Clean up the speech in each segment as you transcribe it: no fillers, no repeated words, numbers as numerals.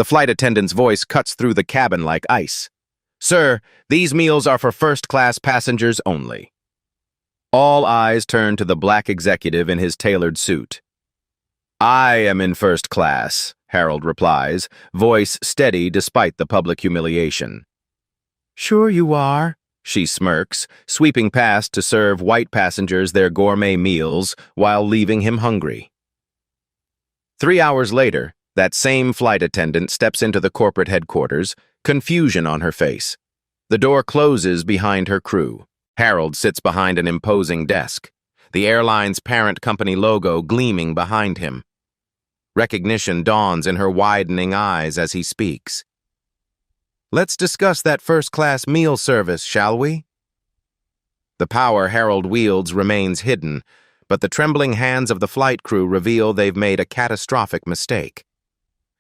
The flight attendant's voice cuts through the cabin like ice. "Sir, these meals are for first-class passengers only." All eyes turn to the black executive in his tailored suit. "I am in first class," Harold replies, voice steady despite the public humiliation. "Sure you are," she smirks, sweeping past to serve white passengers their gourmet meals while leaving him hungry. 3 hours later, that same flight attendant steps into the corporate headquarters, confusion on her face. The door closes behind her crew. Harold sits behind an imposing desk, the airline's parent company logo gleaming behind him. Recognition dawns in her widening eyes as he speaks. "Let's discuss that first-class meal service, shall we?" The power Harold wields remains hidden, but the trembling hands of the flight crew reveal they've made a catastrophic mistake.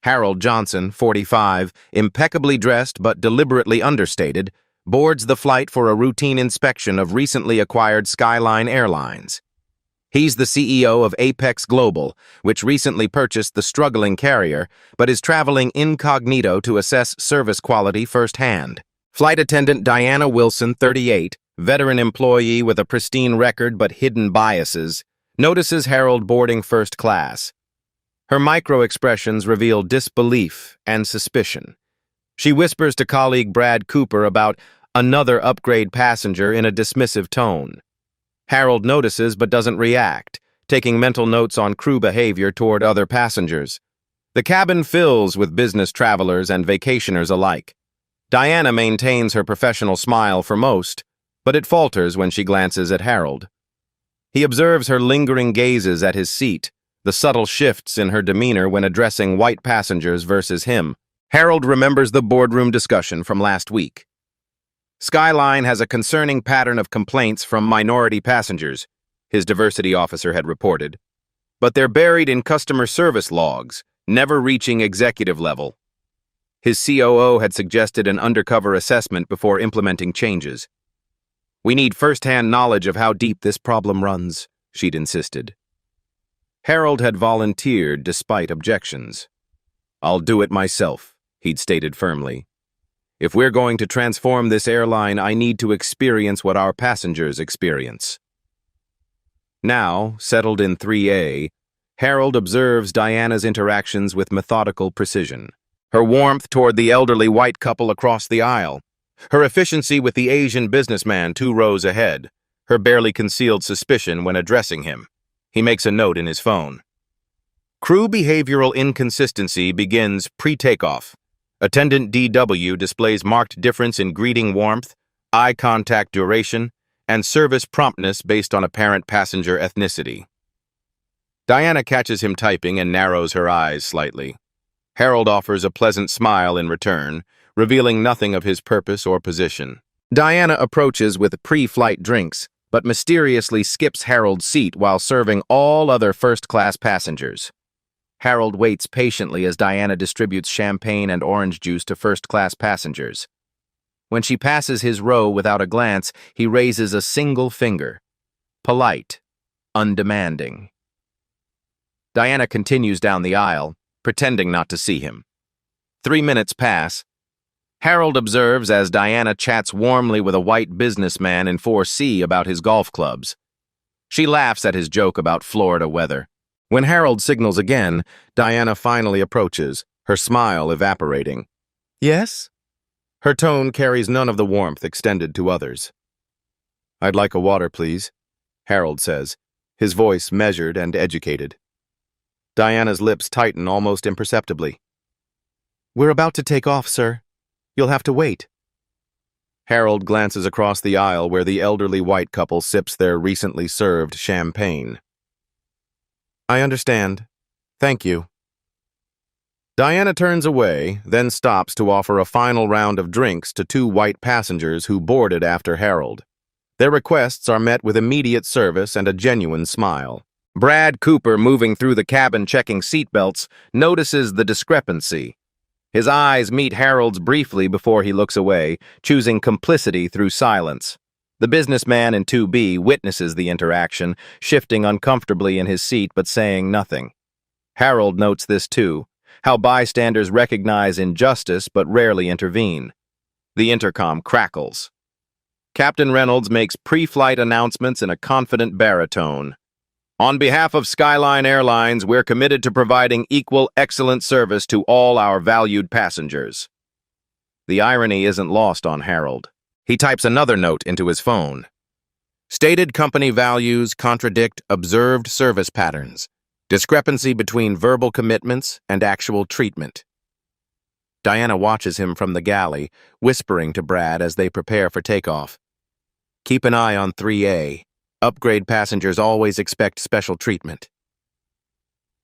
Harold Johnson, 45, impeccably dressed but deliberately understated, boards the flight for a routine inspection of recently acquired Skyline Airlines. He's the CEO of Apex Global, which recently purchased the struggling carrier, but is traveling incognito to assess service quality firsthand. Flight attendant Diana Wilson, 38, veteran employee with a pristine record but hidden biases, notices Harold boarding first class. Her micro-expressions reveal disbelief and suspicion. She whispers to colleague Brad Cooper about another upgrade passenger in a dismissive tone. Harold notices but doesn't react, taking mental notes on crew behavior toward other passengers. The cabin fills with business travelers and vacationers alike. Diana maintains her professional smile for most, but it falters when she glances at Harold. He observes her lingering gazes at his seat, the subtle shifts in her demeanor when addressing white passengers versus him. Harold remembers the boardroom discussion from last week. Skyline has a concerning pattern of complaints from minority passengers, his diversity officer had reported. But they're buried in customer service logs, never reaching executive level. His COO had suggested an undercover assessment before implementing changes. "We need first-hand knowledge of how deep this problem runs," she'd insisted. Harold had volunteered despite objections. "I'll do it myself," he'd stated firmly. "If we're going to transform this airline, I need to experience what our passengers experience." Now, settled in 3A, Harold observes Diana's interactions with methodical precision. Her warmth toward the elderly white couple across the aisle. Her efficiency with the Asian businessman 2 rows ahead. Her barely concealed suspicion when addressing him. He makes a note in his phone. Crew behavioral inconsistency begins pre-takeoff. Attendant DW displays marked difference in greeting warmth, eye contact duration, and service promptness based on apparent passenger ethnicity. Diana catches him typing and narrows her eyes slightly. Harold offers a pleasant smile in return, revealing nothing of his purpose or position. Diana approaches with pre-flight drinks, but mysteriously skips Harold's seat while serving all other first-class passengers. Harold waits patiently as Diana distributes champagne and orange juice to first-class passengers. When she passes his row without a glance, he raises a single finger. Polite, undemanding. Diana continues down the aisle, pretending not to see him. 3 minutes pass. Harold observes as Diana chats warmly with a white businessman in 4C about his golf clubs. She laughs at his joke about Florida weather. When Harold signals again, Diana finally approaches, her smile evaporating. "Yes?" Her tone carries none of the warmth extended to others. "I'd like a water, please," Harold says, his voice measured and educated. Diana's lips tighten almost imperceptibly. "We're about to take off, sir. You'll have to wait." Harold glances across the aisle where the elderly white couple sips their recently served champagne. "I understand. Thank you." Diana turns away, then stops to offer a final round of drinks to 2 white passengers who boarded after Harold. Their requests are met with immediate service and a genuine smile. Brad Cooper, moving through the cabin checking seatbelts, notices the discrepancy. His eyes meet Harold's briefly before he looks away, choosing complicity through silence. The businessman in 2B witnesses the interaction, shifting uncomfortably in his seat but saying nothing. Harold notes this too, how bystanders recognize injustice but rarely intervene. The intercom crackles. Captain Reynolds makes pre-flight announcements in a confident baritone. On behalf of Skyline Airlines, we're committed to providing equal, excellent service to all our valued passengers. The irony isn't lost on Harold. He types another note into his phone. Stated company values contradict observed service patterns. Discrepancy between verbal commitments and actual treatment. Diana watches him from the galley, whispering to Brad as they prepare for takeoff. Keep an eye on 3A. Upgrade passengers always expect special treatment.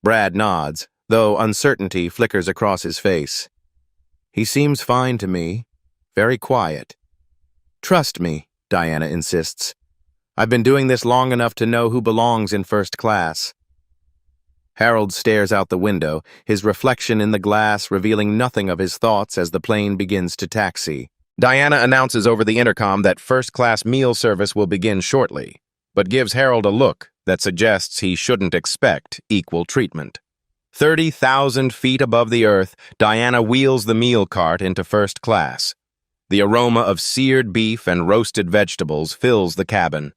Brad nods, though uncertainty flickers across his face. He seems fine to me, very quiet. Trust me, Diana insists. I've been doing this long enough to know who belongs in first class. Harold stares out the window, his reflection in the glass revealing nothing of his thoughts as the plane begins to taxi. Diana announces over the intercom that first-class meal service will begin shortly, but gives Harold a look that suggests he shouldn't expect equal treatment. 30,000 feet above the earth, Diana wheels the meal cart into first class. The aroma of seared beef and roasted vegetables fills the cabin.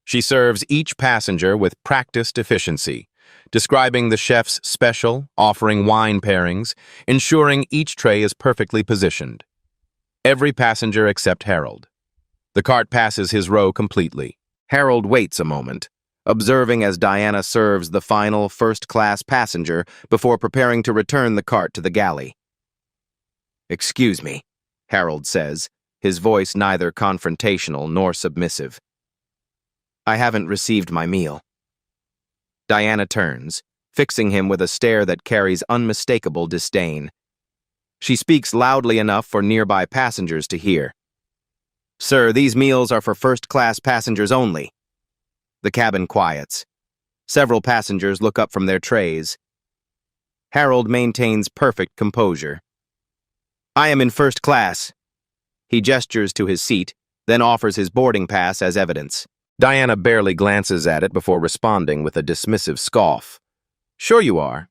She serves each passenger with practiced efficiency, describing the chef's special, offering wine pairings, ensuring each tray is perfectly positioned. Every passenger except Harold. The cart passes his row completely. Harold waits a moment, observing as Diana serves the final first-class passenger before preparing to return the cart to the galley. "Excuse me," Harold says, his voice neither confrontational nor submissive. "I haven't received my meal." Diana turns, fixing him with a stare that carries unmistakable disdain. She speaks loudly enough for nearby passengers to hear. "Sir, these meals are for first-class passengers only." The cabin quiets. Several passengers look up from their trays. Harold maintains perfect composure. "I am in first class." He gestures to his seat, then offers his boarding pass as evidence. Diana barely glances at it before responding with a dismissive scoff. "Sure you are."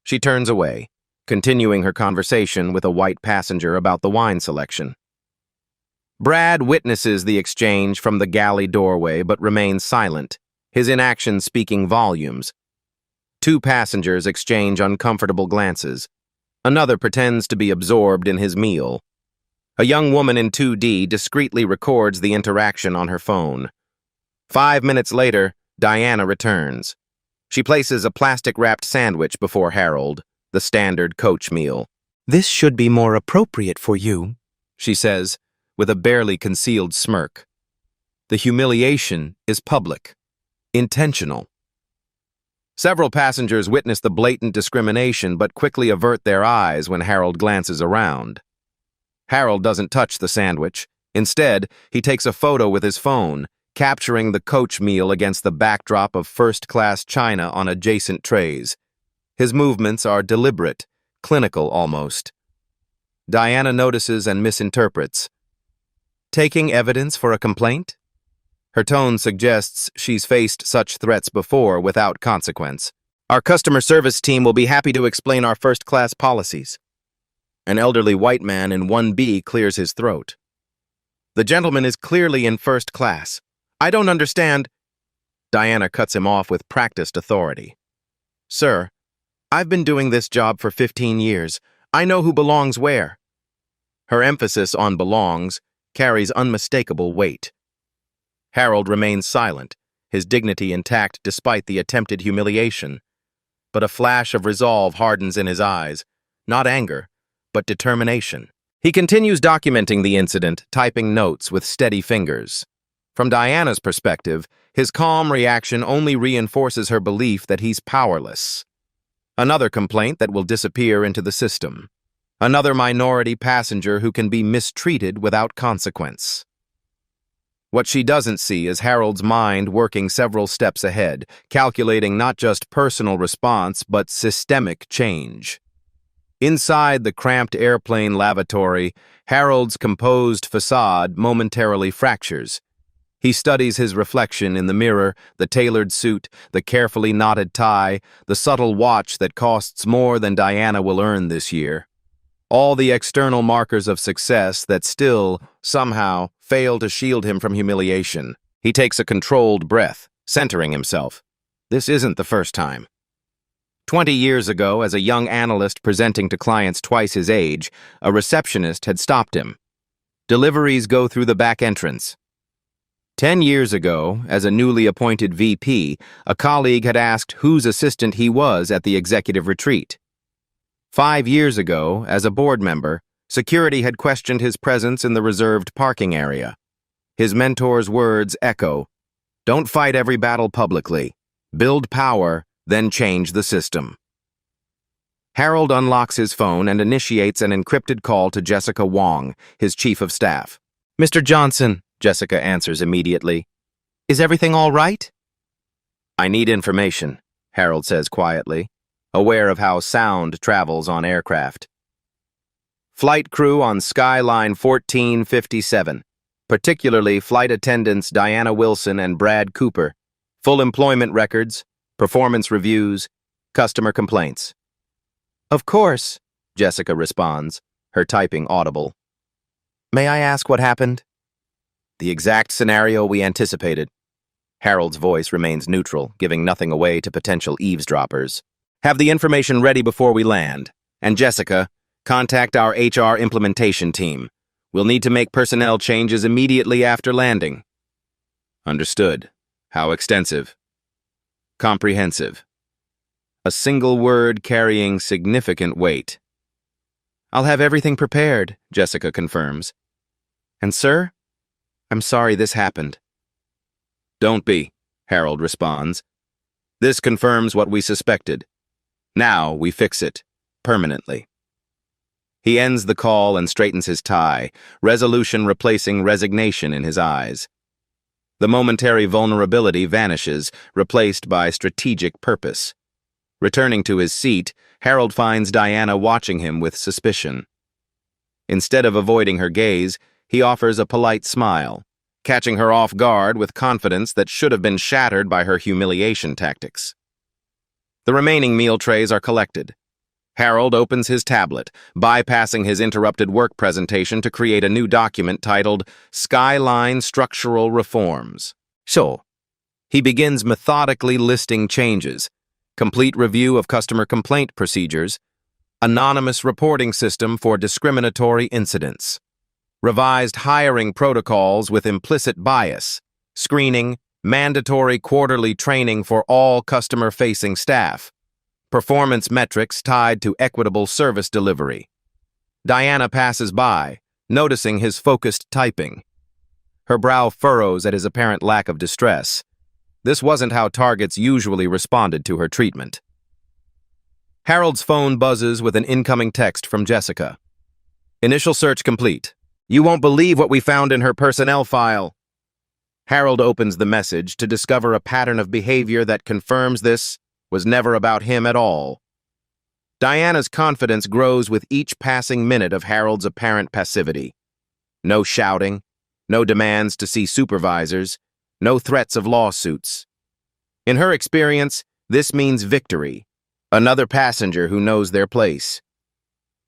She turns away, continuing her conversation with a white passenger about the wine selection. Brad witnesses the exchange from the galley doorway but remains silent, his inaction speaking volumes. Two passengers exchange uncomfortable glances. Another pretends to be absorbed in his meal. A young woman in 2D discreetly records the interaction on her phone. 5 minutes later, Diana returns. She places a plastic-wrapped sandwich before Harold, the standard coach meal. "This should be more appropriate for you," she says, with a barely concealed smirk. The humiliation is public, intentional. Several passengers witness the blatant discrimination but quickly avert their eyes when Harold glances around. Harold doesn't touch the sandwich. Instead, he takes a photo with his phone, capturing the coach meal against the backdrop of first-class china on adjacent trays. His movements are deliberate, clinical almost. Diana notices and misinterprets. Taking evidence for a complaint? Her tone suggests she's faced such threats before without consequence. "Our customer service team will be happy to explain our first-class policies." An elderly white man in 1B clears his throat. "The gentleman is clearly in first class. I don't understand." Diana cuts him off with practiced authority. "Sir, I've been doing this job for 15 years. I know who belongs where." Her emphasis on belongs carries unmistakable weight. Harold remains silent, his dignity intact despite the attempted humiliation. But a flash of resolve hardens in his eyes, not anger, but determination. He continues documenting the incident, typing notes with steady fingers. From Diana's perspective, his calm reaction only reinforces her belief that he's powerless. Another complaint that will disappear into the system. Another minority passenger who can be mistreated without consequence. What she doesn't see is Harold's mind working several steps ahead, calculating not just personal response but systemic change. Inside the cramped airplane lavatory, Harold's composed facade momentarily fractures. He studies his reflection in the mirror, the tailored suit, the carefully knotted tie, the subtle watch that costs more than Diana will earn this year. All the external markers of success that still, somehow, fail to shield him from humiliation. He takes a controlled breath, centering himself. This isn't the first time. 20 years ago, as a young analyst presenting to clients twice his age, a receptionist had stopped him. Deliveries go through the back entrance. 10 years ago, as a newly appointed VP, a colleague had asked whose assistant he was at the executive retreat. 5 years ago, as a board member, security had questioned his presence in the reserved parking area. His mentor's words echo, "Don't fight every battle publicly. Build power, then change the system." Harold unlocks his phone and initiates an encrypted call to Jessica Wong, his chief of staff. "Mr. Johnson," Jessica answers immediately. "Is everything all right?" "I need information," Harold says quietly, aware of how sound travels on aircraft. Flight crew on Skyline 1457, particularly flight attendants Diana Wilson and Brad Cooper, full employment records, performance reviews, customer complaints. "Of course," Jessica responds, her typing audible. "May I ask what happened?" "The exact scenario we anticipated." Harold's voice remains neutral, giving nothing away to potential eavesdroppers. "Have the information ready before we land. And Jessica, contact our HR implementation team. We'll need to make personnel changes immediately after landing." "Understood. How extensive?" "Comprehensive." A single word carrying significant weight. "I'll have everything prepared," Jessica confirms. "And sir, I'm sorry this happened." "Don't be," Harold responds. "This confirms what we suspected. Now we fix it, permanently." He ends the call and straightens his tie, resolution replacing resignation in his eyes. The momentary vulnerability vanishes, replaced by strategic purpose. Returning to his seat, Harold finds Diana watching him with suspicion. Instead of avoiding her gaze, he offers a polite smile, catching her off guard with confidence that should have been shattered by her humiliation tactics. The remaining meal trays are collected. Harold opens his tablet, bypassing his interrupted work presentation to create a new document titled Skyline Structural Reforms. So, he begins methodically listing changes: complete review of customer complaint procedures, anonymous reporting system for discriminatory incidents, revised hiring protocols with implicit bias, screening, mandatory quarterly training for all customer-facing staff, performance metrics tied to equitable service delivery. Diana passes by, noticing his focused typing. Her brow furrows at his apparent lack of distress. This wasn't how targets usually responded to her treatment. Harold's phone buzzes with an incoming text from Jessica. "Initial search complete. You won't believe what we found in her personnel file." Harold opens the message to discover a pattern of behavior that confirms this was never about him at all. Diana's confidence grows with each passing minute of Harold's apparent passivity. No shouting, no demands to see supervisors, no threats of lawsuits. In her experience, this means victory, another passenger who knows their place.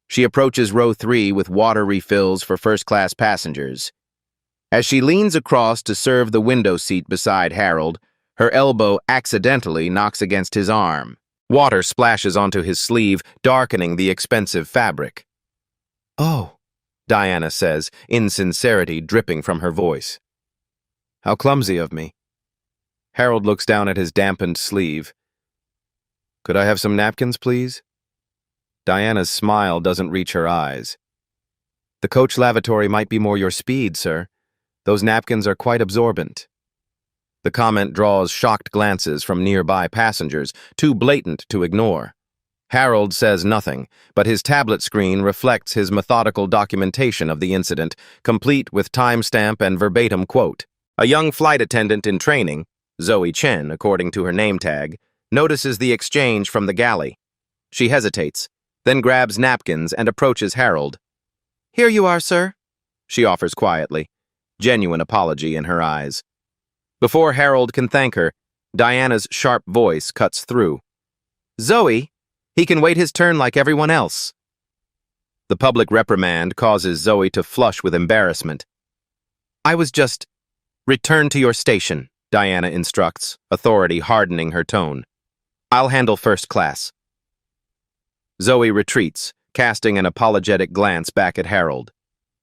She approaches row 3 with water refills for first-class passengers. As she leans across to serve the window seat beside Harold, her elbow accidentally knocks against his arm. Water splashes onto his sleeve, darkening the expensive fabric. "Oh," Diana says, insincerity dripping from her voice. "How clumsy of me." Harold looks down at his dampened sleeve. "Could I have some napkins, please?" Diana's smile doesn't reach her eyes. "The coach lavatory might be more your speed, sir. Those napkins are quite absorbent." The comment draws shocked glances from nearby passengers, too blatant to ignore. Harold says nothing, but his tablet screen reflects his methodical documentation of the incident, complete with timestamp and verbatim quote. A young flight attendant in training, Zoe Chen, according to her name tag, notices the exchange from the galley. She hesitates, then grabs napkins and approaches Harold. "Here you are, sir," she offers quietly, genuine apology in her eyes. Before Harold can thank her, Diana's sharp voice cuts through. Zoe, he can wait his turn like everyone else. The public reprimand causes Zoe to flush with embarrassment. I was just... Return to your station, Diana instructs, authority hardening her tone. I'll handle first class. Zoe retreats, casting an apologetic glance back at Harold.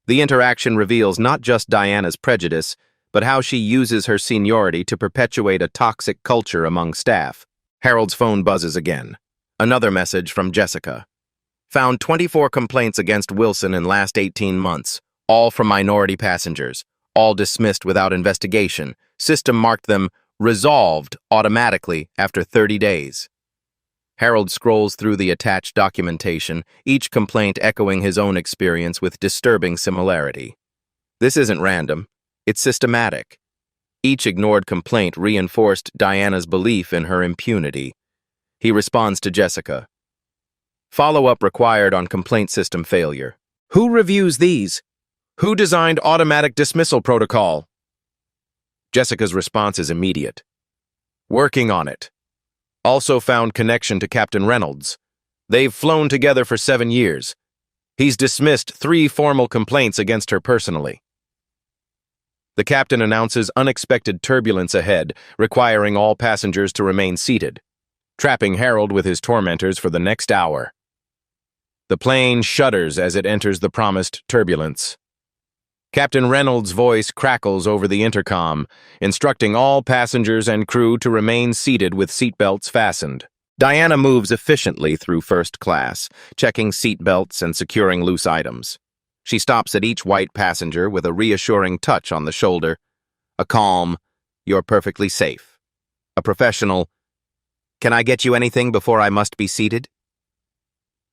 The interaction reveals not just Diana's prejudice, but how she uses her seniority to perpetuate a toxic culture among staff. Harold's phone buzzes again. Another message from Jessica. Found 24 complaints against Wilson in last 18 months, all from minority passengers, all dismissed without investigation. System marked them resolved automatically after 30 days. Harold scrolls through the attached documentation, each complaint echoing his own experience with disturbing similarity. This isn't random, it's systematic. Each ignored complaint reinforced Diana's belief in her impunity. He responds to Jessica. Follow-up required on complaint system failure. Who reviews these? Who designed automatic dismissal protocol? Jessica's response is immediate. Working on it. Also found connection to Captain Reynolds. They've flown together for 7 years. He's dismissed 3 formal complaints against her personally. The captain announces unexpected turbulence ahead, requiring all passengers to remain seated, trapping Harold with his tormentors for the next hour. The plane shudders as it enters the promised turbulence. Captain Reynolds' voice crackles over the intercom, instructing all passengers and crew to remain seated with seatbelts fastened. Diana moves efficiently through first class, checking seatbelts and securing loose items. She stops at each white passenger with a reassuring touch on the shoulder, a calm, "You're perfectly safe," a professional, "Can I get you anything before I must be seated?"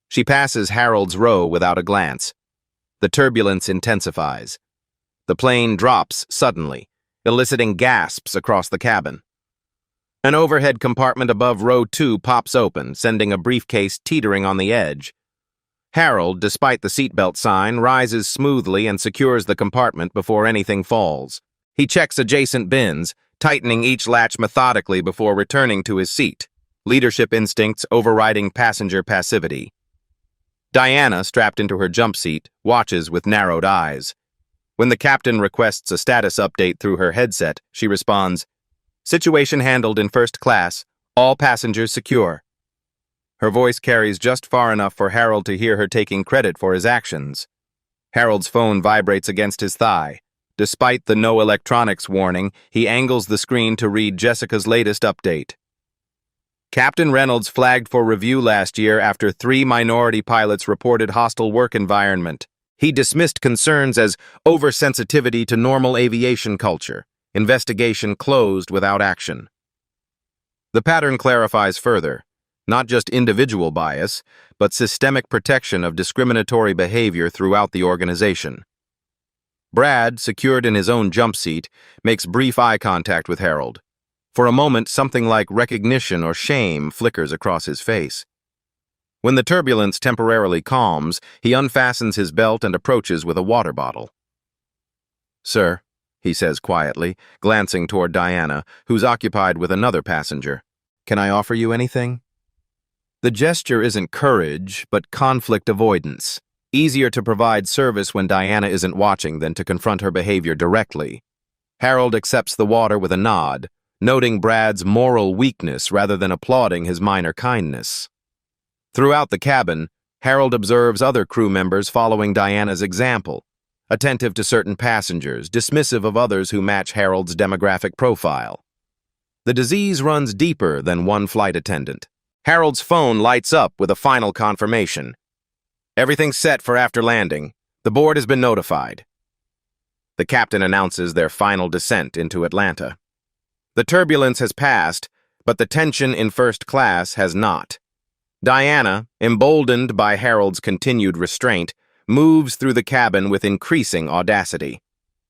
She passes Harold's row without a glance. The turbulence intensifies. The plane drops suddenly, eliciting gasps across the cabin. An overhead compartment above row 2 pops open, sending a briefcase teetering on the edge. Harold, despite the seatbelt sign, rises smoothly and secures the compartment before anything falls. He checks adjacent bins, tightening each latch methodically before returning to his seat, leadership instincts overriding passenger passivity. Diana, strapped into her jump seat, watches with narrowed eyes. When the captain requests a status update through her headset, she responds, "Situation handled in first class, all passengers secure." Her voice carries just far enough for Harold to hear her taking credit for his actions. Harold's phone vibrates against his thigh. Despite the no electronics warning, he angles the screen to read Jessica's latest update. Captain Reynolds flagged for review last year after 3 minority pilots reported hostile work environment. He dismissed concerns as oversensitivity to normal aviation culture. Investigation closed without action. The pattern clarifies further, not just individual bias, but systemic protection of discriminatory behavior throughout the organization. Brad, secured in his own jump seat, makes brief eye contact with Harold. For a moment, something like recognition or shame flickers across his face. When the turbulence temporarily calms, he unfastens his belt and approaches with a water bottle. "Sir," he says quietly, glancing toward Diana, who's occupied with another passenger, "can I offer you anything?" The gesture isn't courage, but conflict avoidance. Easier to provide service when Diana isn't watching than to confront her behavior directly. Harold accepts the water with a nod, noting Brad's moral weakness rather than applauding his minor kindness. Throughout the cabin, Harold observes other crew members following Diana's example, attentive to certain passengers, dismissive of others who match Harold's demographic profile. The disease runs deeper than one flight attendant. Harold's phone lights up with a final confirmation. "Everything's set for after landing. The board has been notified." The captain announces their final descent into Atlanta. The turbulence has passed, but the tension in first class has not. Diana, emboldened by Harold's continued restraint, moves through the cabin with increasing audacity.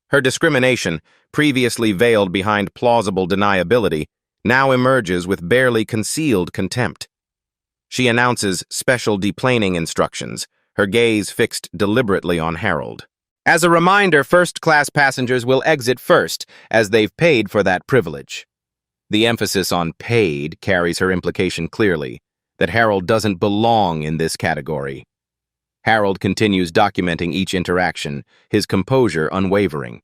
Her discrimination, previously veiled behind plausible deniability, now emerges with barely concealed contempt. She announces special deplaning instructions, her gaze fixed deliberately on Harold. As a reminder, first-class passengers will exit first, as they've paid for that privilege. The emphasis on paid carries her implication clearly, that Harold doesn't belong in this category. Harold continues documenting each interaction, his composure unwavering.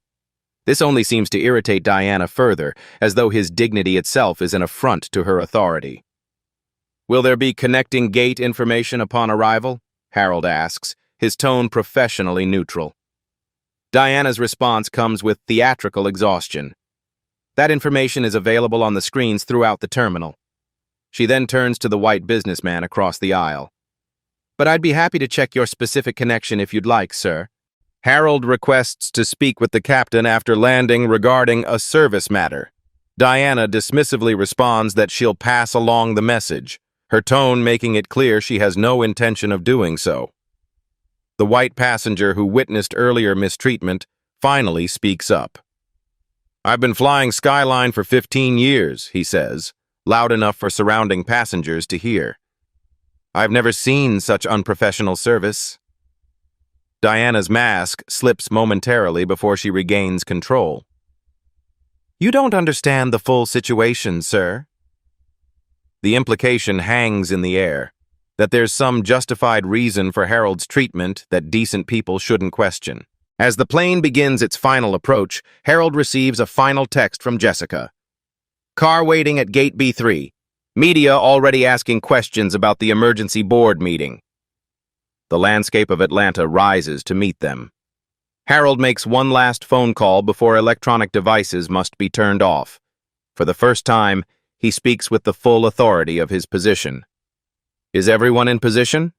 This only seems to irritate Diana further, as though his dignity itself is an affront to her authority. "Will there be connecting gate information upon arrival?" Harold asks, his tone professionally neutral. Diana's response comes with theatrical exhaustion. That information is available on the screens throughout the terminal. She then turns to the white businessman across the aisle. "But I'd be happy to check your specific connection if you'd like, sir." Harold requests to speak with the captain after landing regarding a service matter. Diana dismissively responds that she'll pass along the message, her tone making it clear she has no intention of doing so. The white passenger who witnessed earlier mistreatment finally speaks up. "I've been flying Skyline for 15 years, he says, loud enough for surrounding passengers to hear. "I've never seen such unprofessional service." Diana's mask slips momentarily before she regains control. "You don't understand the full situation, sir." The implication hangs in the air, that there's some justified reason for Harold's treatment that decent people shouldn't question. As the plane begins its final approach, Harold receives a final text from Jessica. "Car waiting at gate B3. Media already asking questions about the emergency board meeting." The landscape of Atlanta rises to meet them. Harold makes one last phone call before electronic devices must be turned off. For the first time, he speaks with the full authority of his position. "Is everyone in position?"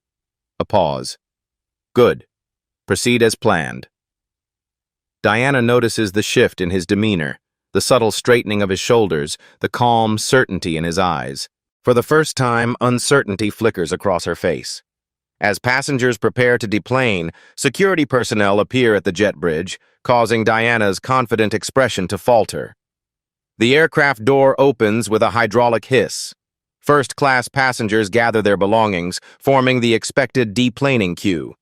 A pause. "Good. Proceed as planned." Diana notices the shift in his demeanor, the subtle straightening of his shoulders, the calm certainty in his eyes. For the first time, uncertainty flickers across her face. As passengers prepare to deplane, security personnel appear at the jet bridge, causing Diana's confident expression to falter. The aircraft door opens with a hydraulic hiss. First-class passengers gather their belongings, forming the expected deplaning queue.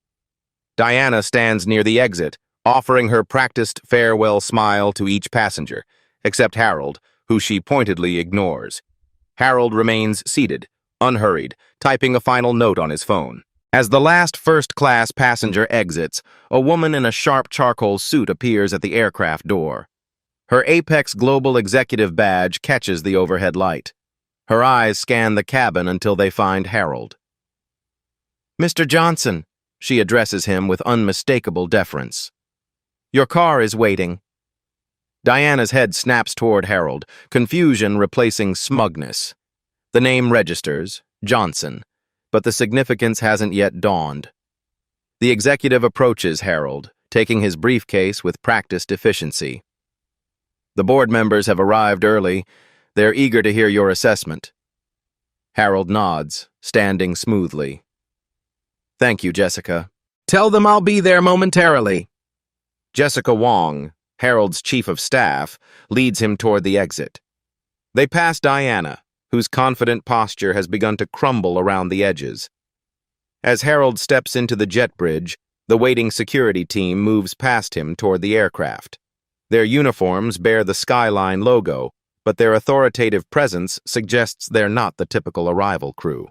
Diana stands near the exit, offering her practiced farewell smile to each passenger, except Harold, who she pointedly ignores. Harold remains seated, unhurried, typing a final note on his phone. As the last first-class passenger exits, a woman in a sharp charcoal suit appears at the aircraft door. Her Apex Global Executive badge catches the overhead light. Her eyes scan the cabin until they find Harold. "Mr. Johnson," she addresses him with unmistakable deference. "Your car is waiting." Diana's head snaps toward Harold, confusion replacing smugness. The name registers, Johnson, but the significance hasn't yet dawned. The executive approaches Harold, taking his briefcase with practiced efficiency. "The board members have arrived early. They're eager to hear your assessment." Harold nods, standing smoothly. "Thank you, Jessica. Tell them I'll be there momentarily." Jessica Wong, Harold's chief of staff, leads him toward the exit. They pass Diana, whose confident posture has begun to crumble around the edges. As Harold steps into the jet bridge, the waiting security team moves past him toward the aircraft. Their uniforms bear the Skyline logo, but their authoritative presence suggests they're not the typical arrival crew.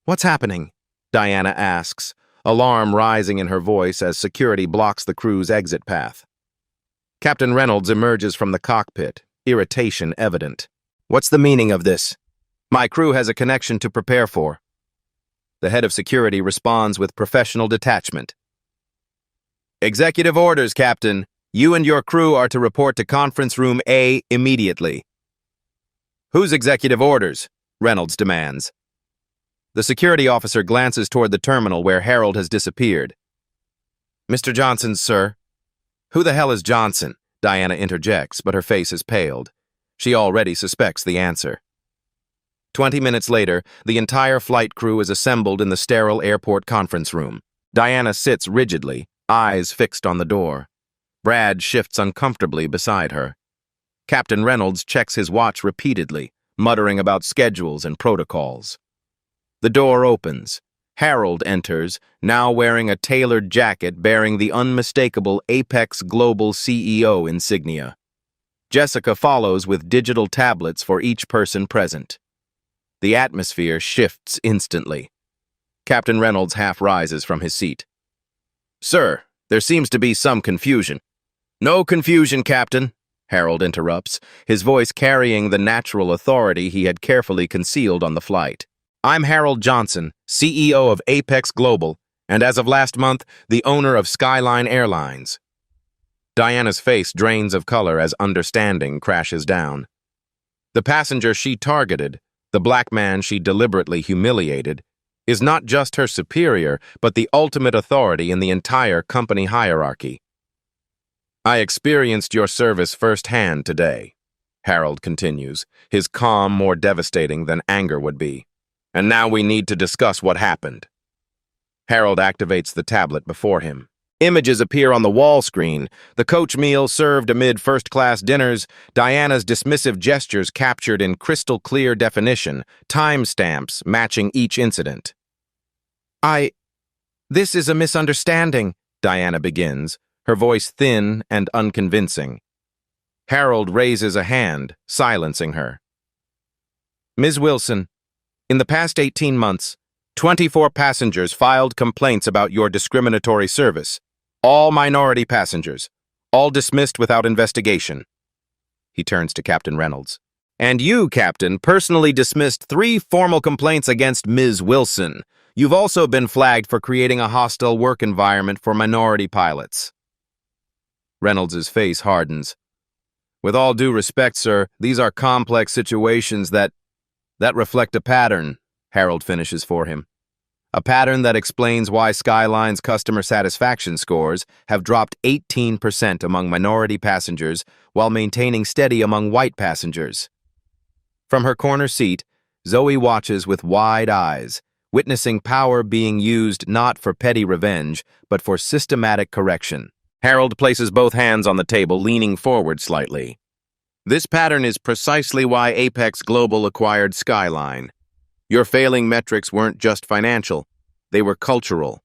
"What's happening?" Diana asks, alarm rising in her voice as security blocks the crew's exit path. Captain Reynolds emerges from the cockpit, irritation evident. "What's the meaning of this? My crew has a connection to prepare for." The head of security responds with professional detachment. "Executive orders, Captain. You and your crew are to report to conference room A immediately." "Whose executive orders?" Reynolds demands. The security officer glances toward the terminal where Harold has disappeared. "Mr. Johnson, sir." "Who the hell is Johnson?" Diana interjects, but her face is paled. She already suspects the answer. 20 minutes later, the entire flight crew is assembled in the sterile airport conference room. Diana sits rigidly, eyes fixed on the door. Brad shifts uncomfortably beside her. Captain Reynolds checks his watch repeatedly, muttering about schedules and protocols. The door opens. Harold enters, now wearing a tailored jacket bearing the unmistakable Apex Global CEO insignia. Jessica follows with digital tablets for each person present. The atmosphere shifts instantly. Captain Reynolds half rises from his seat. "Sir, there seems to be some confusion." "No confusion, Captain," Harold interrupts, his voice carrying the natural authority he had carefully concealed on the flight. "I'm Harold Johnson, CEO of Apex Global, and as of last month, the owner of Skyline Airlines." Diana's face drains of color as understanding crashes down. The passenger she targeted, the black man she deliberately humiliated, is not just her superior, but the ultimate authority in the entire company hierarchy. "I experienced your service firsthand today," Harold continues, his calm more devastating than anger would be. "And now we need to discuss what happened." Harold activates the tablet before him. Images appear on the wall screen, the coach meal served amid first-class dinners, Diana's dismissive gestures captured in crystal-clear definition, timestamps matching each incident. This is a misunderstanding," Diana begins, her voice thin and unconvincing. Harold raises a hand, silencing her. "Ms. Wilson, in the past 18 months, 24 passengers filed complaints about your discriminatory service. All minority passengers, all dismissed without investigation." He turns to Captain Reynolds. "And you, Captain, personally dismissed 3 formal complaints against Ms. Wilson. You've also been flagged for creating a hostile work environment for minority pilots." Reynolds' face hardens. "With all due respect, sir, these are complex situations that reflect a pattern," Harold finishes for him. "A pattern that explains why Skyline's customer satisfaction scores have dropped 18% among minority passengers while maintaining steady among white passengers." From her corner seat, Zoe watches with wide eyes, witnessing power being used not for petty revenge, but for systematic correction. Harold places both hands on the table, leaning forward slightly. "This pattern is precisely why Apex Global acquired Skyline. Your failing metrics weren't just financial, they were cultural.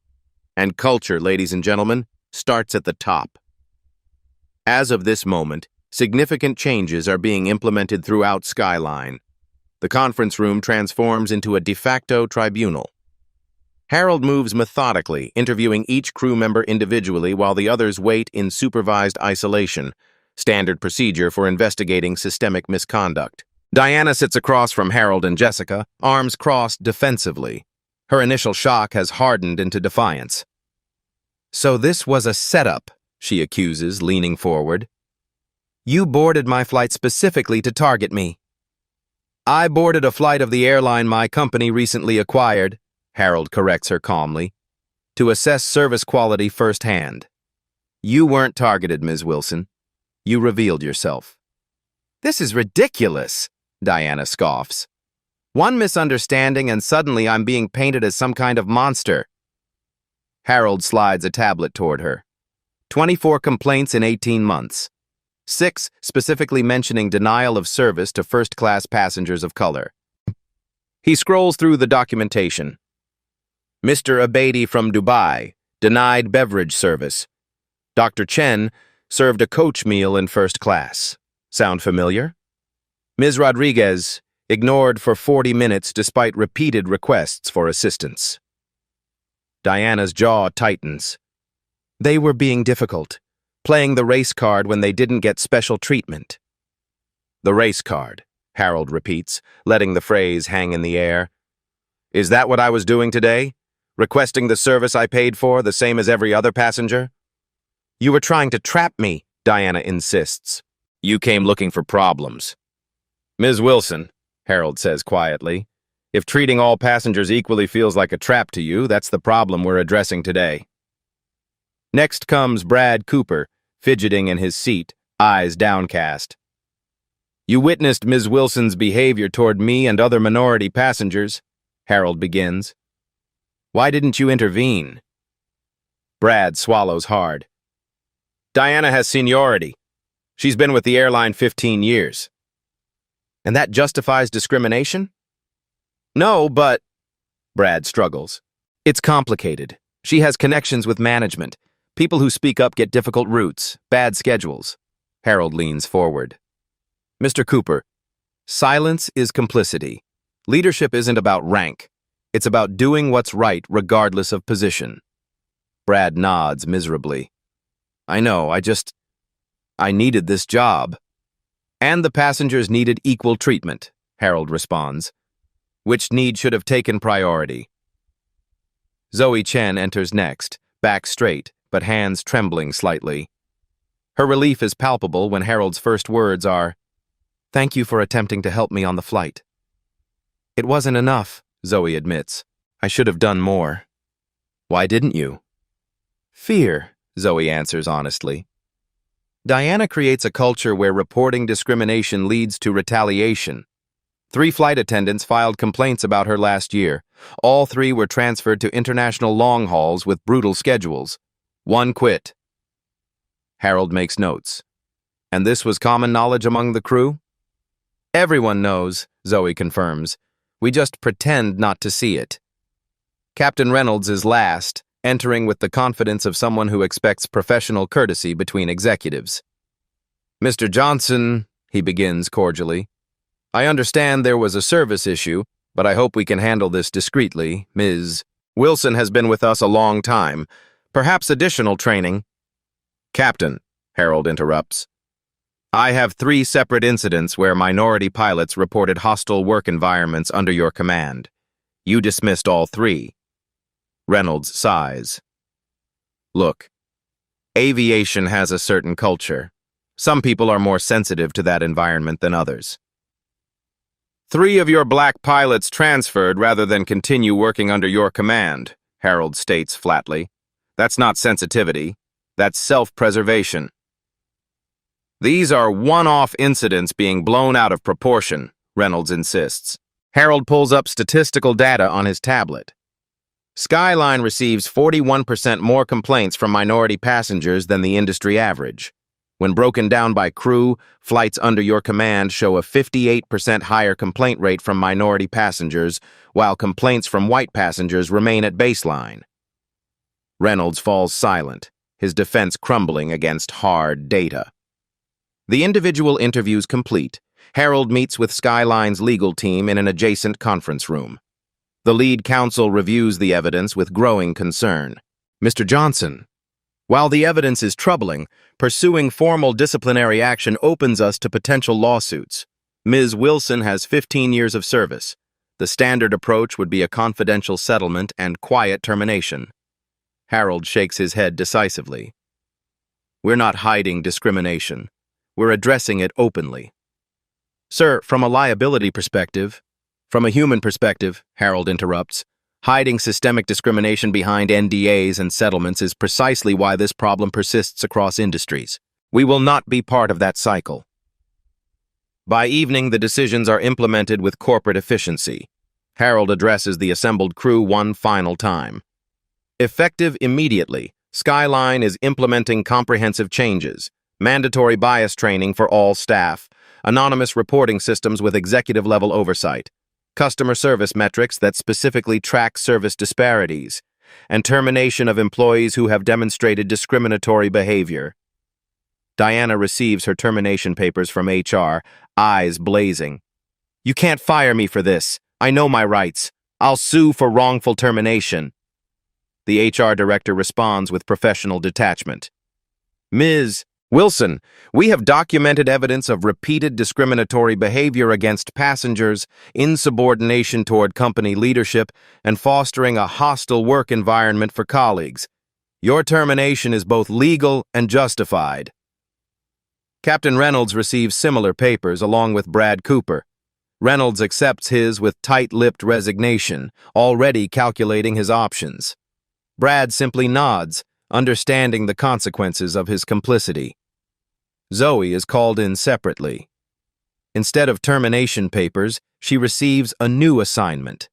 And culture, ladies and gentlemen, starts at the top. As of this moment, significant changes are being implemented throughout Skyline. The conference room transforms into a de facto tribunal. Harold moves methodically, interviewing each crew member individually while the others wait in supervised isolation, standard procedure for investigating systemic misconduct. Diana sits across from Harold and Jessica, arms crossed defensively. Her initial shock has hardened into defiance. "So this was a setup," she accuses, leaning forward. "You boarded my flight specifically to target me." "I boarded a flight of the airline my company recently acquired," Harold corrects her calmly, "to assess service quality firsthand. You weren't targeted, Ms. Wilson. You revealed yourself." "This is ridiculous," Diana scoffs. "One misunderstanding and suddenly I'm being painted as some kind of monster." Harold slides a tablet toward her. 24 complaints in 18 months. 6 specifically mentioning denial of service to first-class passengers of color. He scrolls through the documentation. Mr. Abedi from Dubai, denied beverage service. Dr. Chen served a coach meal in first class. Sound familiar? Ms. Rodriguez, ignored for 40 minutes despite repeated requests for assistance. Diana's jaw tightens. They were being difficult, playing the race card when they didn't get special treatment. The race card, Harold repeats, letting the phrase hang in the air. Is that what I was doing today? Requesting the service I paid for, the same as every other passenger? You were trying to trap me, Diana insists. You came looking for problems. Ms. Wilson, Harold says quietly, if treating all passengers equally feels like a trap to you, that's the problem we're addressing today. Next comes Brad Cooper, fidgeting in his seat, eyes downcast. You witnessed Ms. Wilson's behavior toward me and other minority passengers, Harold begins. Why didn't you intervene? Brad swallows hard. Diana has seniority. She's been with the airline 15 years. And that justifies discrimination? No, but... Brad struggles. It's complicated. She has connections with management. People who speak up get difficult routes, bad schedules. Harold leans forward. Mr. Cooper, silence is complicity. Leadership isn't about rank. It's about doing what's right regardless of position. Brad nods miserably. I know, I needed this job. And the passengers needed equal treatment, Harold responds. Which need should have taken priority? Zoe Chen enters next, back straight, but hands trembling slightly. Her relief is palpable when Harold's first words are, "Thank you for attempting to help me on the flight." It wasn't enough, Zoe admits. I should have done more. Why didn't you? Fear, Zoe answers honestly. Diana creates a culture where reporting discrimination leads to retaliation. 3 flight attendants filed complaints about her last year. All 3 were transferred to international long hauls with brutal schedules. 1 quit. Harold makes notes. And this was common knowledge among the crew? Everyone knows, Zoe confirms. We just pretend not to see it. Captain Reynolds is last, entering with the confidence of someone who expects professional courtesy between executives. Mr. Johnson, he begins cordially. I understand there was a service issue, but I hope we can handle this discreetly. Ms. Wilson has been with us a long time. Perhaps additional training. Captain, Harold interrupts. I have 3 separate incidents where minority pilots reported hostile work environments under your command. You dismissed all 3. Reynolds sighs. Look, aviation has a certain culture. Some people are more sensitive to that environment than others. 3 of your black pilots transferred rather than continue working under your command, Harold states flatly. That's not sensitivity. That's self-preservation. These are one-off incidents being blown out of proportion, Reynolds insists. Harold pulls up statistical data on his tablet. Skyline receives 41% more complaints from minority passengers than the industry average. When broken down by crew, flights under your command show a 58% higher complaint rate from minority passengers, while complaints from white passengers remain at baseline. Reynolds falls silent, his defense crumbling against hard data. The individual interviews complete, Harold meets with Skyline's legal team in an adjacent conference room. The lead counsel reviews the evidence with growing concern. Mr. Johnson, while the evidence is troubling, pursuing formal disciplinary action opens us to potential lawsuits. Ms. Wilson has 15 years of service. The standard approach would be a confidential settlement and quiet termination. Harold shakes his head decisively. We're not hiding discrimination. We're addressing it openly. Sir, from a liability perspective, from a human perspective, Harold interrupts, hiding systemic discrimination behind NDAs and settlements is precisely why this problem persists across industries. We will not be part of that cycle. By evening, the decisions are implemented with corporate efficiency. Harold addresses the assembled crew one final time. Effective immediately, Skyline is implementing comprehensive changes, mandatory bias training for all staff, anonymous reporting systems with executive-level oversight, customer service metrics that specifically track service disparities, and termination of employees who have demonstrated discriminatory behavior. Diana receives her termination papers from HR, eyes blazing. You can't fire me for this. I know my rights. I'll sue for wrongful termination. The HR director responds with professional detachment. Ms. Wilson, we have documented evidence of repeated discriminatory behavior against passengers, insubordination toward company leadership, and fostering a hostile work environment for colleagues. Your termination is both legal and justified. Captain Reynolds receives similar papers along with Brad Cooper. Reynolds accepts his with tight-lipped resignation, already calculating his options. Brad simply nods, understanding the consequences of his complicity. Zoe is called in separately. Instead of termination papers, she receives a new assignment.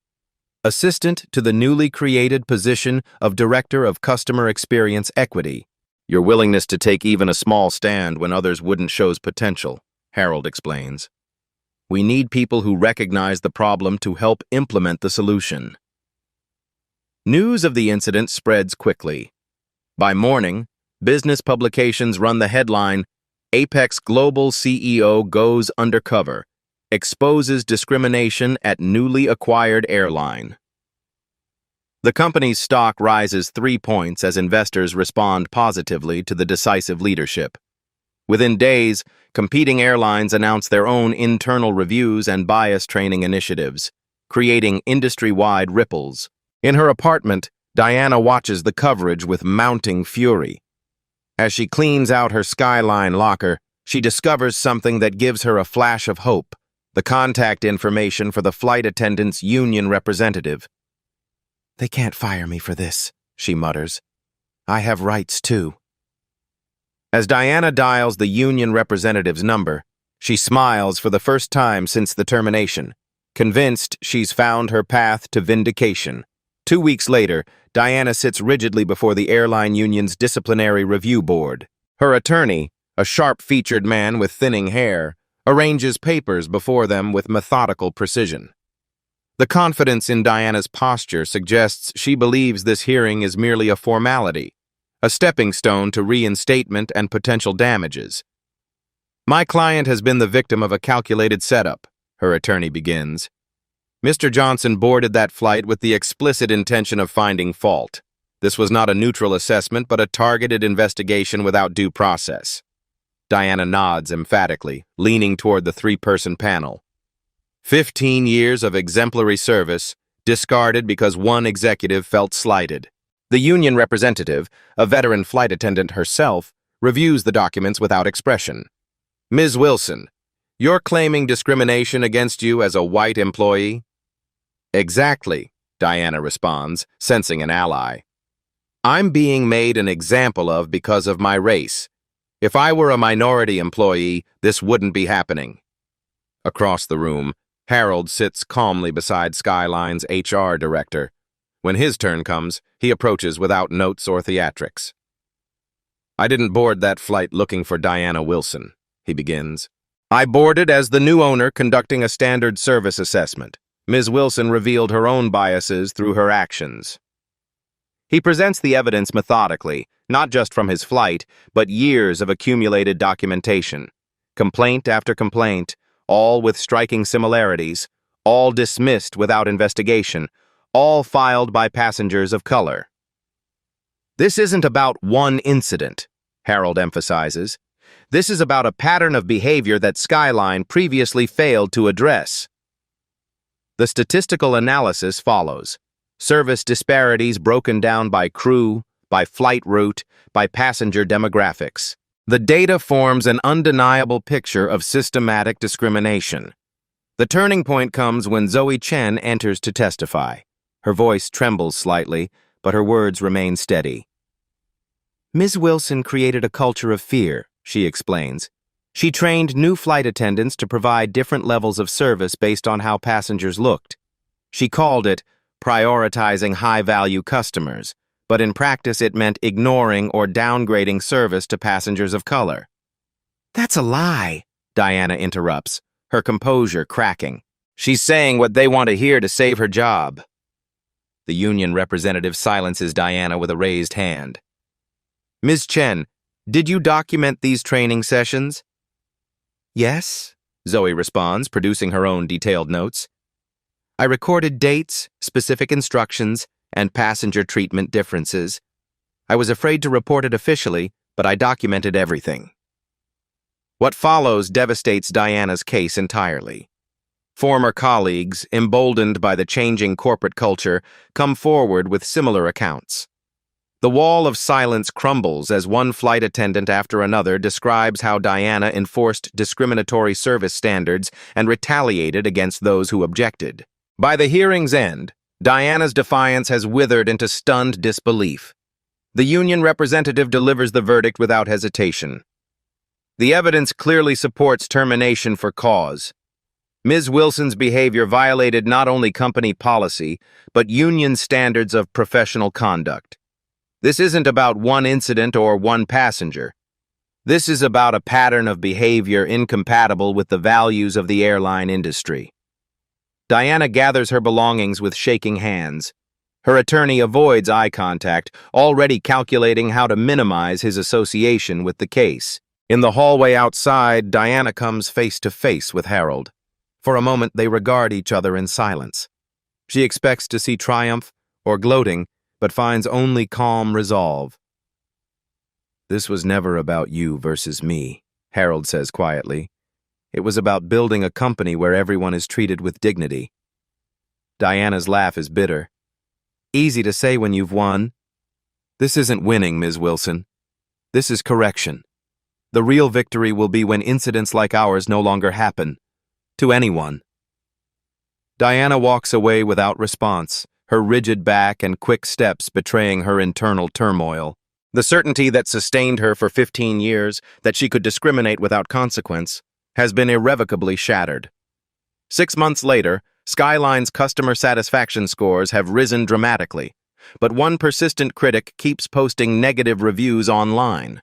Assistant to the newly created position of Director of Customer Experience Equity. Your willingness to take even a small stand when others wouldn't shows potential, Harold explains. We need people who recognize the problem to help implement the solution. News of the incident spreads quickly. By morning, business publications run the headline, Apex Global CEO goes undercover, exposes discrimination at newly acquired airline. The company's stock rises 3 points as investors respond positively to the decisive leadership. Within days, competing airlines announce their own internal reviews and bias training initiatives, creating industry-wide ripples. In her apartment, Diana watches the coverage with mounting fury. As she cleans out her Skyline locker, she discovers something that gives her a flash of hope: the contact information for the flight attendant's union representative. "They can't fire me for this," she mutters. "I have rights too." As Diana dials the union representative's number, she smiles for the first time since the termination, convinced she's found her path to vindication. 2 weeks later, Diana sits rigidly before the airline union's disciplinary review board. Her attorney, a sharp-featured man with thinning hair, arranges papers before them with methodical precision. The confidence in Diana's posture suggests she believes this hearing is merely a formality, a stepping stone to reinstatement and potential damages. "My client has been the victim of a calculated setup," her attorney begins. "Mr. Johnson boarded that flight with the explicit intention of finding fault. This was not a neutral assessment, but a targeted investigation without due process." Diana nods emphatically, leaning toward the 3-person panel. 15 years of exemplary service, discarded because one executive felt slighted. The union representative, a veteran flight attendant herself, reviews the documents without expression. "Ms. Wilson, you're claiming discrimination against you as a white employee?" "Exactly," Diana responds, sensing an ally. "I'm being made an example of because of my race. If I were a minority employee, this wouldn't be happening." Across the room, Harold sits calmly beside Skyline's HR director. When his turn comes, he approaches without notes or theatrics. "I didn't board that flight looking for Diana Wilson," he begins. "I boarded as the new owner conducting a standard service assessment. Ms. Wilson revealed her own biases through her actions." He presents the evidence methodically, not just from his flight, but years of accumulated documentation. Complaint after complaint, all with striking similarities, all dismissed without investigation, all filed by passengers of color. "This isn't about one incident," Harold emphasizes. "This is about a pattern of behavior that Skyline previously failed to address." The statistical analysis follows. Service disparities broken down by crew, by flight route, by passenger demographics. The data forms an undeniable picture of systematic discrimination. The turning point comes when Zoe Chen enters to testify. Her voice trembles slightly, but her words remain steady. "Ms. Wilson created a culture of fear," she explains. "She trained new flight attendants to provide different levels of service based on how passengers looked. She called it prioritizing high-value customers, but in practice it meant ignoring or downgrading service to passengers of color." "That's a lie," Diana interrupts, her composure cracking. "She's saying what they want to hear to save her job." The union representative silences Diana with a raised hand. "Ms. Chen, did you document these training sessions?" "Yes," Zoe responds, producing her own detailed notes. "I recorded dates, specific instructions, and passenger treatment differences. I was afraid to report it officially, but I documented everything." What follows devastates Diana's case entirely. Former colleagues, emboldened by the changing corporate culture, come forward with similar accounts. The wall of silence crumbles as one flight attendant after another describes how Diana enforced discriminatory service standards and retaliated against those who objected. By the hearing's end, Diana's defiance has withered into stunned disbelief. The union representative delivers the verdict without hesitation. The evidence clearly supports termination for cause. Ms. Wilson's behavior violated not only company policy, but union standards of professional conduct. This isn't about one incident or one passenger. This is about a pattern of behavior incompatible with the values of the airline industry. Diana gathers her belongings with shaking hands. Her attorney avoids eye contact, already calculating how to minimize his association with the case. In the hallway outside, Diana comes face to face with Harold. For a moment, they regard each other in silence. She expects to see triumph or gloating, but finds only calm resolve. "This was never about you versus me," Harold says quietly. "It was about building a company where everyone is treated with dignity." Diana's laugh is bitter. "Easy to say when you've won." "This isn't winning, Ms. Wilson. This is correction. The real victory will be when incidents like ours no longer happen. To anyone." Diana walks away without response, her rigid back and quick steps betraying her internal turmoil. The certainty that sustained her for 15 years, that she could discriminate without consequence, has been irrevocably shattered. 6 months later, Skyline's customer satisfaction scores have risen dramatically, but one persistent critic keeps posting negative reviews online.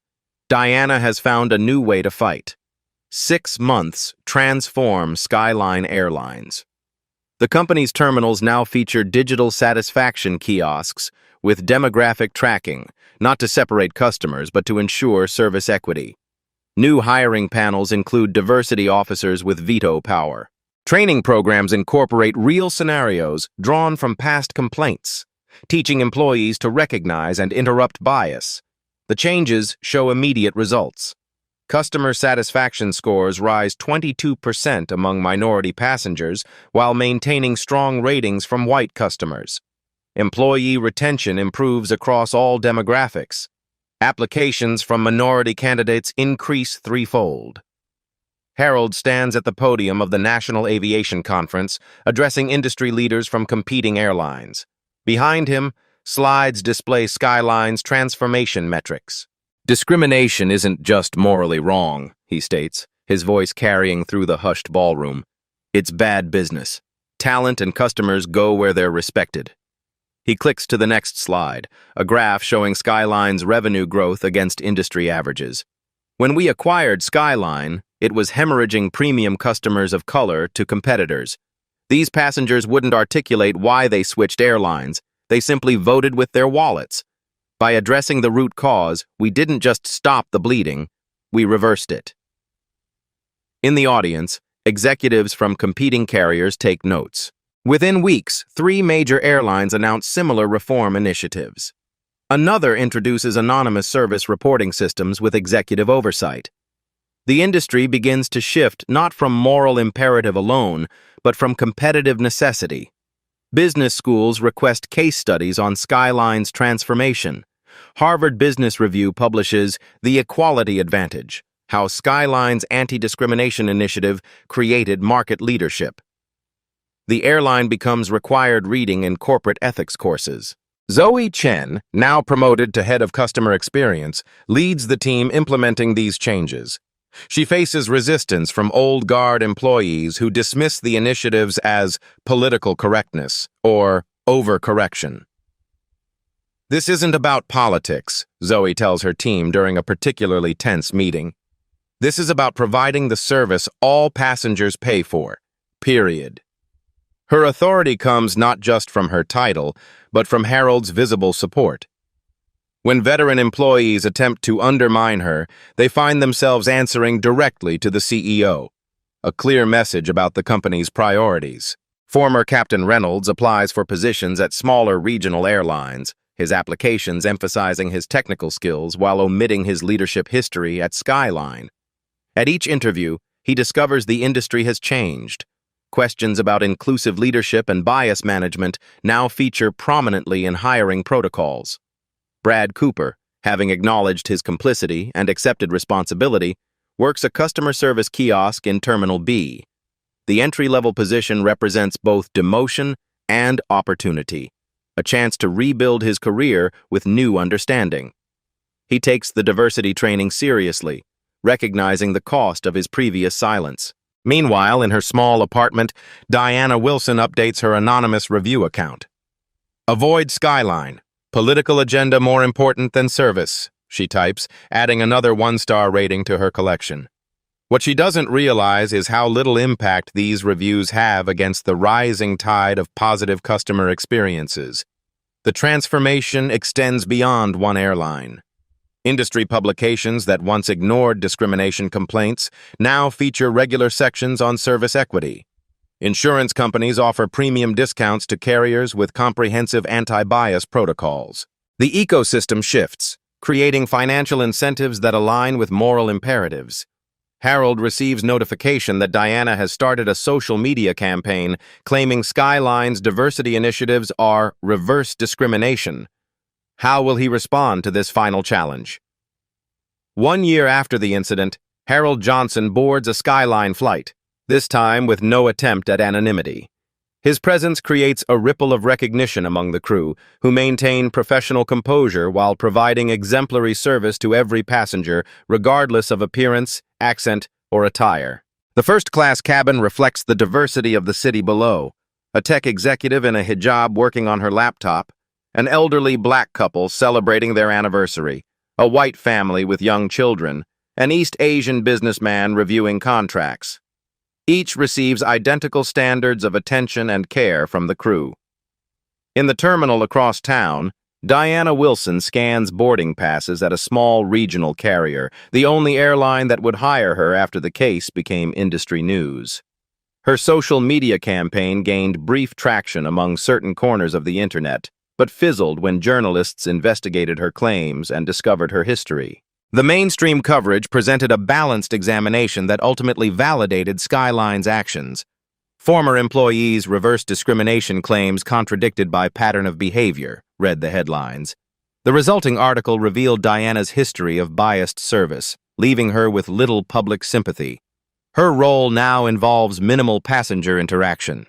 Diana has found a new way to fight. 6 months transform Skyline Airlines. The company's terminals now feature digital satisfaction kiosks with demographic tracking, not to separate customers, but to ensure service equity. New hiring panels include diversity officers with veto power. Training programs incorporate real scenarios drawn from past complaints, teaching employees to recognize and interrupt bias. The changes show immediate results. Customer satisfaction scores rise 22% among minority passengers while maintaining strong ratings from white customers. Employee retention improves across all demographics. Applications from minority candidates increase threefold. Harold stands at the podium of the National Aviation Conference, addressing industry leaders from competing airlines. Behind him, slides display Skyline's transformation metrics. "Discrimination isn't just morally wrong," he states, his voice carrying through the hushed ballroom. "It's bad business. Talent and customers go where they're respected." He clicks to the next slide, a graph showing Skyline's revenue growth against industry averages. "When we acquired Skyline, it was hemorrhaging premium customers of color to competitors. These passengers wouldn't articulate why they switched airlines. They simply voted with their wallets. By addressing the root cause, we didn't just stop the bleeding, we reversed it." In the audience, executives from competing carriers take notes. Within weeks, 3 major airlines announce similar reform initiatives. Another introduces anonymous service reporting systems with executive oversight. The industry begins to shift not from moral imperative alone, but from competitive necessity. Business schools request case studies on Skyline's transformation. Harvard Business Review publishes The Equality Advantage, how Skyline's anti-discrimination initiative created market leadership. The airline becomes required reading in corporate ethics courses. Zoe Chen, now promoted to head of customer experience, leads the team implementing these changes. She faces resistance from old guard employees who dismiss the initiatives as political correctness or overcorrection. "This isn't about politics," Zoe tells her team during a particularly tense meeting. "This is about providing the service all passengers pay for, period." Her authority comes not just from her title, but from Harold's visible support. When veteran employees attempt to undermine her, they find themselves answering directly to the CEO, a clear message about the company's priorities. Former Captain Reynolds applies for positions at smaller regional airlines, his applications emphasizing his technical skills while omitting his leadership history at Skyline. At each interview, he discovers the industry has changed. Questions about inclusive leadership and bias management now feature prominently in hiring protocols. Brad Cooper, having acknowledged his complicity and accepted responsibility, works a customer service kiosk in Terminal B. The entry-level position represents both demotion and opportunity, a chance to rebuild his career with new understanding. He takes the diversity training seriously, recognizing the cost of his previous silence. Meanwhile, in her small apartment, Diana Wilson updates her anonymous review account. "Avoid Skyline. Political agenda more important than service," she types, adding another 1-star rating to her collection. What she doesn't realize is how little impact these reviews have against the rising tide of positive customer experiences. The transformation extends beyond one airline. Industry publications that once ignored discrimination complaints now feature regular sections on service equity. Insurance companies offer premium discounts to carriers with comprehensive anti-bias protocols. The ecosystem shifts, creating financial incentives that align with moral imperatives. Harold receives notification that Diana has started a social media campaign claiming Skyline's diversity initiatives are reverse discrimination. How will he respond to this final challenge? 1 year after the incident, Harold Johnson boards a Skyline flight, this time with no attempt at anonymity. His presence creates a ripple of recognition among the crew, who maintain professional composure while providing exemplary service to every passenger, regardless of appearance, accent, or attire. The first-class cabin reflects the diversity of the city below. A tech executive in a hijab working on her laptop, an elderly black couple celebrating their anniversary, a white family with young children, an East Asian businessman reviewing contracts. Each receives identical standards of attention and care from the crew. In the terminal across town, Diana Wilson scans boarding passes at a small regional carrier, the only airline that would hire her after the case became industry news. Her social media campaign gained brief traction among certain corners of the internet, but fizzled when journalists investigated her claims and discovered her history. The mainstream coverage presented a balanced examination that ultimately validated Skyline's actions. Former employees' reverse discrimination claims contradicted by pattern of behavior, read the headlines. The resulting article revealed Diana's history of biased service, leaving her with little public sympathy. Her role now involves minimal passenger interaction,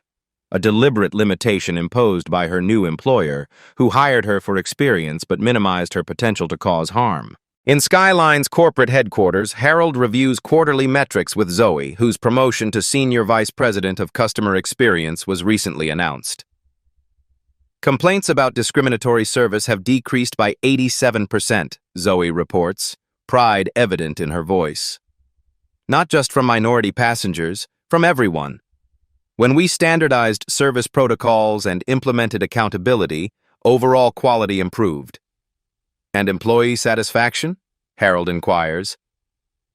a deliberate limitation imposed by her new employer, who hired her for experience but minimized her potential to cause harm. In Skyline's corporate headquarters, Harold reviews quarterly metrics with Zoe, whose promotion to Senior Vice President of Customer Experience was recently announced. Complaints about discriminatory service have decreased by 87%, Zoe reports, pride evident in her voice. Not just from minority passengers, from everyone. When we standardized service protocols and implemented accountability, overall quality improved. And employee satisfaction? Harold inquires.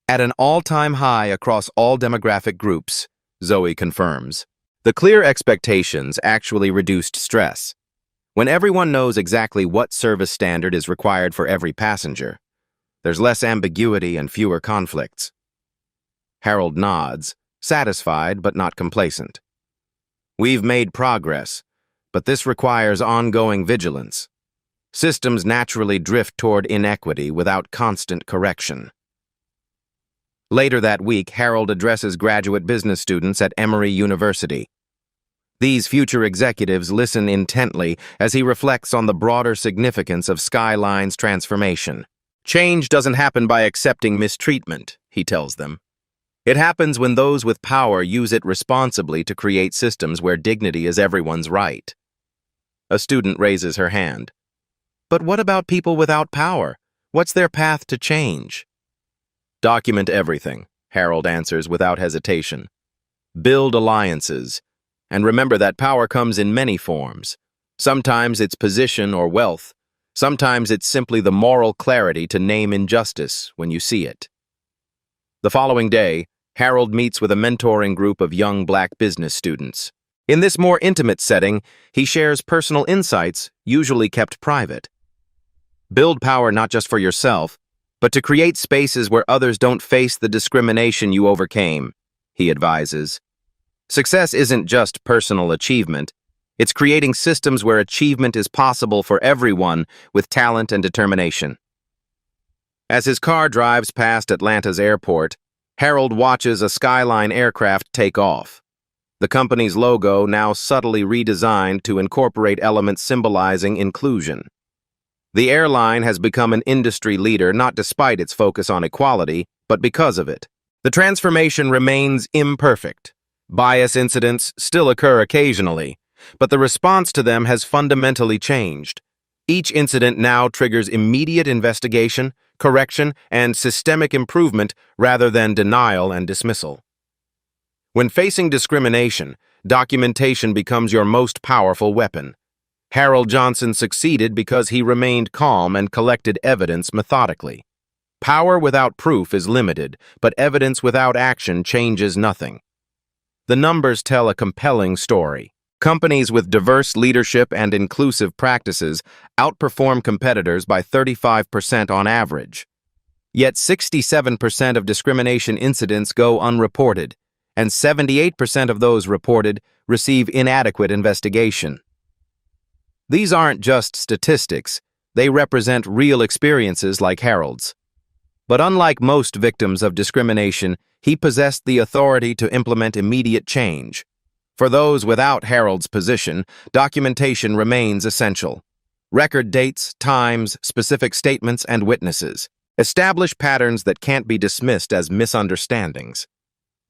At an all-time high across all demographic groups, Zoe confirms. The clear expectations actually reduced stress. When everyone knows exactly what service standard is required for every passenger, there's less ambiguity and fewer conflicts. Harold nods, satisfied but not complacent. We've made progress, but this requires ongoing vigilance. Systems naturally drift toward inequity without constant correction. Later that week, Harold addresses graduate business students at Emory University. These future executives listen intently as he reflects on the broader significance of Skyline's transformation. Change doesn't happen by accepting mistreatment, he tells them. It happens when those with power use it responsibly to create systems where dignity is everyone's right. A student raises her hand. But what about people without power? What's their path to change? Document everything, Harold answers without hesitation. Build alliances. And remember that power comes in many forms. Sometimes it's position or wealth. Sometimes it's simply the moral clarity to name injustice when you see it. The following day, Harold meets with a mentoring group of young black business students. In this more intimate setting, he shares personal insights, usually kept private. Build power not just for yourself, but to create spaces where others don't face the discrimination you overcame, he advises. Success isn't just personal achievement. It's creating systems where achievement is possible for everyone with talent and determination. As his car drives past Atlanta's airport, Harold watches a Skyline aircraft take off. The company's logo now subtly redesigned to incorporate elements symbolizing inclusion. The airline has become an industry leader not despite its focus on equality, but because of it. The transformation remains imperfect. Bias incidents still occur occasionally, but the response to them has fundamentally changed. Each incident now triggers immediate investigation, correction, and systemic improvement rather than denial and dismissal. When facing discrimination, documentation becomes your most powerful weapon. Harold Johnson succeeded because he remained calm and collected evidence methodically. Power without proof is limited, but evidence without action changes nothing. The numbers tell a compelling story. Companies with diverse leadership and inclusive practices outperform competitors by 35% on average. Yet 67% of discrimination incidents go unreported, and 78% of those reported receive inadequate investigation. These aren't just statistics, they represent real experiences like Harold's. But unlike most victims of discrimination, he possessed the authority to implement immediate change. For those without Harold's position, documentation remains essential. Record dates, times, specific statements, and witnesses. Establish patterns that can't be dismissed as misunderstandings.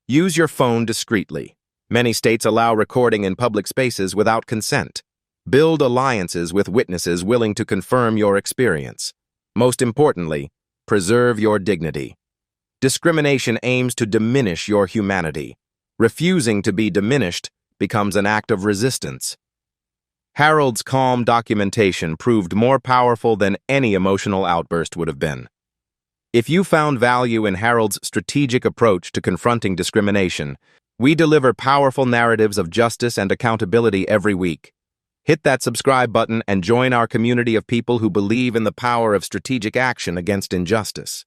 Use your phone discreetly. Many states allow recording in public spaces without consent. Build alliances with witnesses willing to confirm your experience. Most importantly, preserve your dignity. Discrimination aims to diminish your humanity. Refusing to be diminished becomes an act of resistance. Harold's calm documentation proved more powerful than any emotional outburst would have been. If you found value in Harold's strategic approach to confronting discrimination, we deliver powerful narratives of justice and accountability every week. Hit that subscribe button and join our community of people who believe in the power of strategic action against injustice.